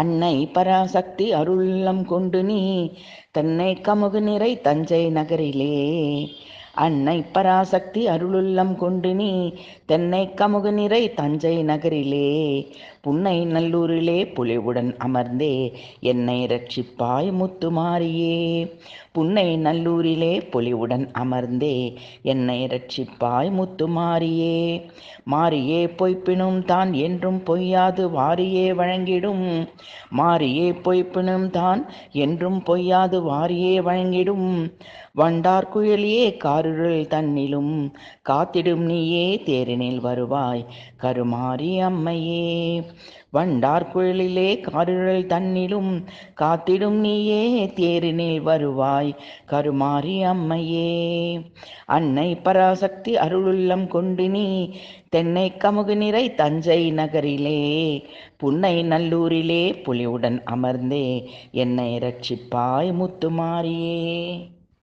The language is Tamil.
அன்னை பராசக்தி அருள்ளம் கொண்டு நீ தென்னை கமுகு நிறை தஞ்சை நகரிலே. அன்னை பராசக்தி அருளுள்ளம் கொண்டு நீ தென்னை கமுகு நிறை தஞ்சை நகரிலே. புன்னை நல்லூரிலே புலிவுடன் அமர்ந்தே என்னை ரட்சிப்பாய் முத்துமாரியே. புன்னை நல்லூரிலே பொலிவுடன் அமர்ந்தே என்னை ரட்சிப்பாய் முத்துமாரியே. மாரியே பொய்ப்பினும் தான் என்றும் பொய்யாது வாரியே வழங்கிடும். மாரியே பொய்ப்பினும் தான் என்றும் பொய்யாது வாரியே வழங்கிடும். வண்டார் குழலியே காரிருள் தன்னிலும் காத்திடும் நீயே தேரினில் வருவாய் கருமாரி அம்மையே. வண்டார் குழலிலே காரிருள் தன்னிலும் காத்திடும் நீயே தேரினில் வருவாய் கருமாரி அம்மையே. அன்னை பராசக்தி அருளுள்ளம் கொண்டு நீ தென்னை கமுகு நிறை தஞ்சை நகரிலே. புன்னை நல்லூரிலே புலிவுடன் அமர்ந்தே என்னை ரட்சிப்பாய் முத்துமாரியே.